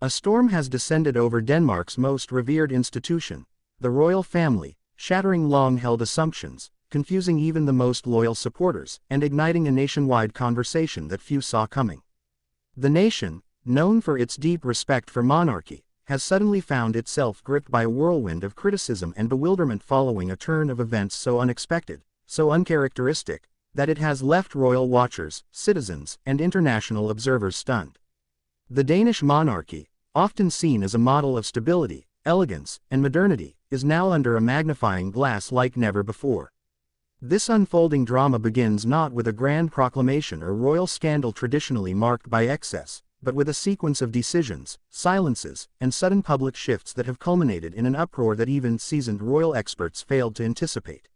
A storm has descended over Denmark's most revered institution, the royal family, shattering long-held assumptions, confusing even the most loyal supporters, and igniting a nationwide conversation that few saw coming. The nation, known for its deep respect for monarchy, has suddenly found itself gripped by a whirlwind of criticism and bewilderment following a turn of events so unexpected, so uncharacteristic, that it has left royal watchers, citizens, and international observers stunned. The Danish monarchy, often seen as a model of stability, elegance, and modernity, is now under a magnifying glass like never before. This unfolding drama begins not with a grand proclamation or royal scandal traditionally marked by excess, but with a sequence of decisions, silences, and sudden public shifts that have culminated in an uproar that even seasoned royal experts failed to anticipate.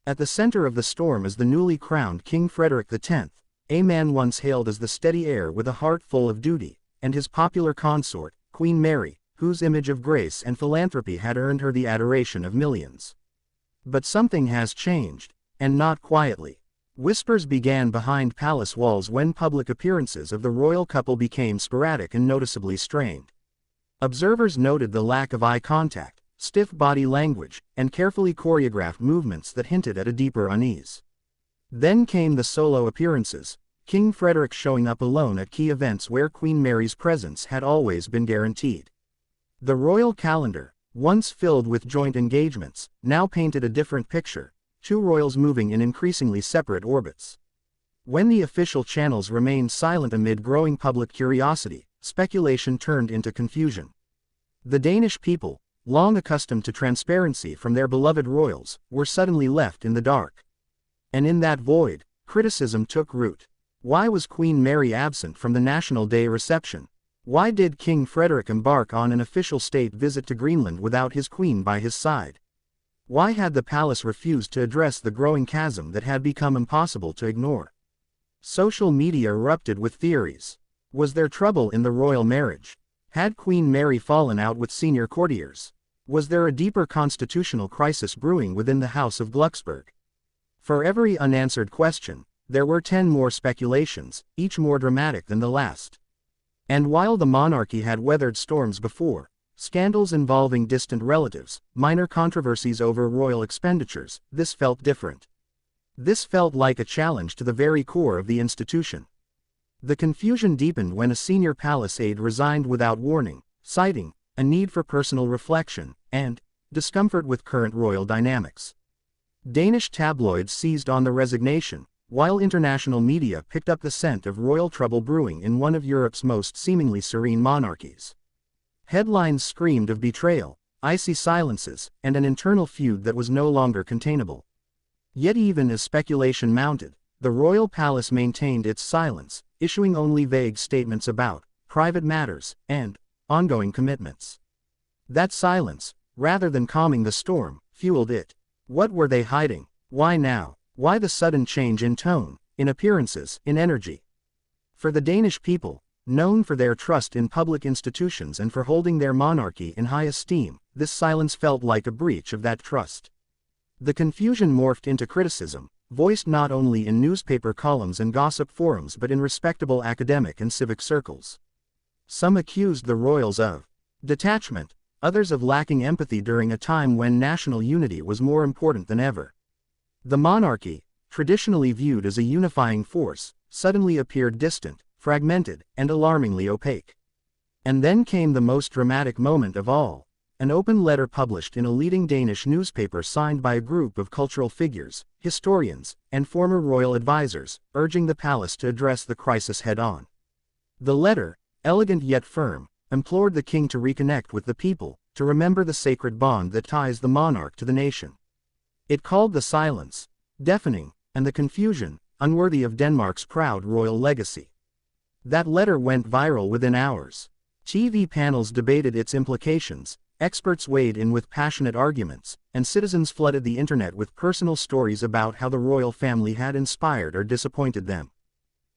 At the center of the storm is the newly crowned King Frederik X, a man once hailed as the steady heir with a heart full of duty, and his popular consort, Queen Mary, whose image of grace and philanthropy had earned her the adoration of millions. But something has changed, and not quietly. Whispers began behind palace walls when public appearances of the royal couple became sporadic and noticeably strained. Observers noted the lack of eye contact, stiff body language, and carefully choreographed movements that hinted at a deeper unease. Then came the solo appearances, King Frederik showing up alone at key events where Queen Mary's presence had always been guaranteed. The royal calendar, once filled with joint engagements, now painted a different picture, two royals moving in increasingly separate orbits. When the official channels remained silent amid growing public curiosity, speculation turned into confusion. The Danish people, long accustomed to transparency from their beloved royals, were suddenly left in the dark. And in that void, criticism took root. Why was Queen Mary absent from the National Day reception? Why did King Frederik embark on an official state visit to Greenland without his queen by his side? Why had the palace refused to address the growing chasm that had become impossible to ignore? Social media erupted with theories. Was there trouble in the royal marriage? Had Queen Mary fallen out with senior courtiers? Was there a deeper constitutional crisis brewing within the House of Glucksburg? For every unanswered question, there were 10 more speculations, each more dramatic than the last. And while the monarchy had weathered storms before, scandals involving distant relatives, minor controversies over royal expenditures, this felt different. This felt like a challenge to the very core of the institution. The confusion deepened when a senior palace aide resigned without warning, citing a need for personal reflection and discomfort with current royal dynamics. Danish tabloids seized on the resignation, while international media picked up the scent of royal trouble brewing in one of Europe's most seemingly serene monarchies. Headlines screamed of betrayal, icy silences, and an internal feud that was no longer containable. Yet even as speculation mounted, the royal palace maintained its silence, issuing only vague statements about private matters and ongoing commitments. That silence, rather than calming the storm, fueled it. What were they hiding? Why now? Why the sudden change in tone, in appearances, in energy? For the Danish people, known for their trust in public institutions and for holding their monarchy in high esteem, this silence felt like a breach of that trust. The confusion morphed into criticism, voiced not only in newspaper columns and gossip forums but in respectable academic and civic circles. Some accused the royals of detachment, others of lacking empathy during a time when national unity was more important than ever. The monarchy, traditionally viewed as a unifying force, suddenly appeared distant, fragmented, and alarmingly opaque. And then came the most dramatic moment of all, an open letter published in a leading Danish newspaper signed by a group of cultural figures, historians, and former royal advisors, urging the palace to address the crisis head-on. The letter, elegant yet firm, implored the king to reconnect with the people, to remember the sacred bond that ties the monarch to the nation. It called the silence deafening, and the confusion unworthy of Denmark's proud royal legacy. That letter went viral within hours. TV panels debated its implications, experts weighed in with passionate arguments, and citizens flooded the internet with personal stories about how the royal family had inspired or disappointed them.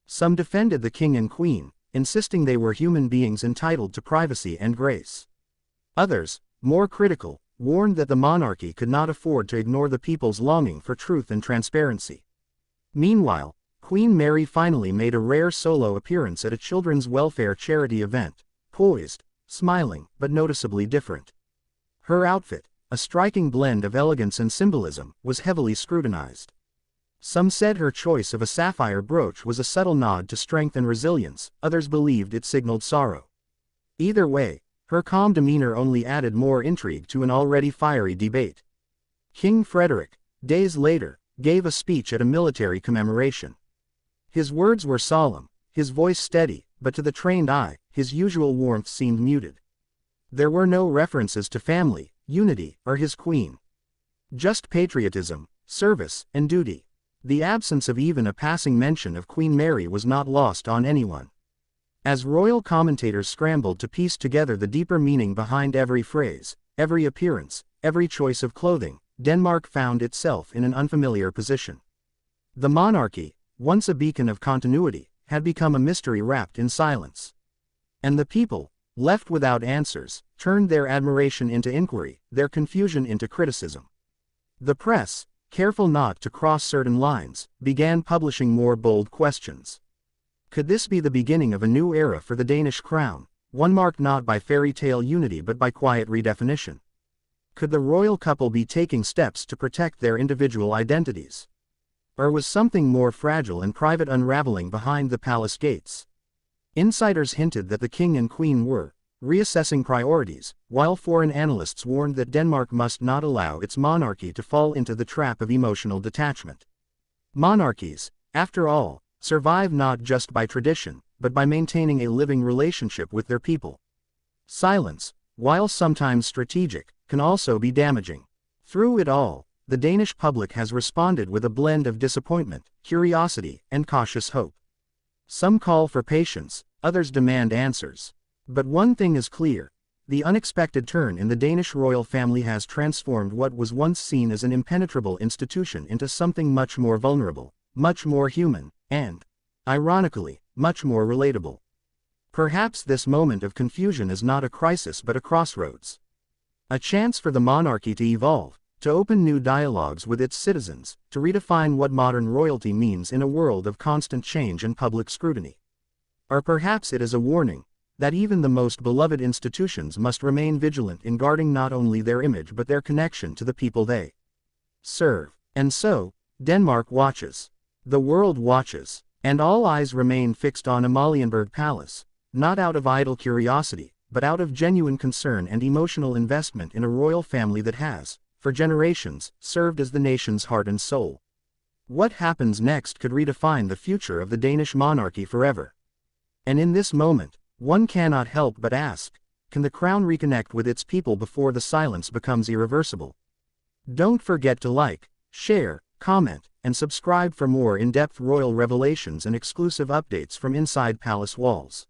Some defended the king and queen, insisting they were human beings entitled to privacy and grace. Others, more critical, warned that the monarchy could not afford to ignore the people's longing for truth and transparency. Meanwhile, Queen Mary finally made a rare solo appearance at a children's welfare charity event, poised, smiling, but noticeably different. Her outfit, a striking blend of elegance and symbolism, was heavily scrutinized. Some said her choice of a sapphire brooch was a subtle nod to strength and resilience, others believed it signaled sorrow. Either way, her calm demeanor only added more intrigue to an already fiery debate. King Frederik, days later, gave a speech at a military commemoration. His words were solemn, his voice steady, but to the trained eye, his usual warmth seemed muted. There were no references to family, unity, or his queen. Just patriotism, service, and duty. The absence of even a passing mention of Queen Mary was not lost on anyone. As royal commentators scrambled to piece together the deeper meaning behind every phrase, every appearance, every choice of clothing, Denmark found itself in an unfamiliar position. The monarchy, once a beacon of continuity, had become a mystery wrapped in silence. And the people, left without answers, turned their admiration into inquiry, their confusion into criticism. The press, careful not to cross certain lines, began publishing more bold questions. Could this be the beginning of a new era for the Danish crown, one marked not by fairy tale unity but by quiet redefinition? Could the royal couple be taking steps to protect their individual identities? Or was something more fragile and private unraveling behind the palace gates? Insiders hinted that the king and queen were reassessing priorities, while foreign analysts warned that Denmark must not allow its monarchy to fall into the trap of emotional detachment. Monarchies, after all, survive not just by tradition, but by maintaining a living relationship with their people. Silence, while sometimes strategic, can also be damaging. Through it all, the Danish public has responded with a blend of disappointment, curiosity, and cautious hope. Some call for patience, others demand answers. But one thing is clear: the unexpected turn in the Danish royal family has transformed what was once seen as an impenetrable institution into something much more vulnerable, much more human, and, ironically, much more relatable. Perhaps this moment of confusion is not a crisis but a crossroads. A chance for the monarchy to evolve, to open new dialogues with its citizens, to redefine what modern royalty means in a world of constant change and public scrutiny. Or perhaps it is a warning that even the most beloved institutions must remain vigilant in guarding not only their image but their connection to the people they serve. And so, Denmark watches. The world watches. And all eyes remain fixed on Amalienborg Palace, not out of idle curiosity, but out of genuine concern and emotional investment in a royal family that has, for generations, served as the nation's heart and soul. What happens next could redefine the future of the Danish monarchy forever. And in this moment, one cannot help but ask, can the crown reconnect with its people before the silence becomes irreversible? Don't forget to like, share, comment, and subscribe for more in-depth royal revelations and exclusive updates from inside palace walls.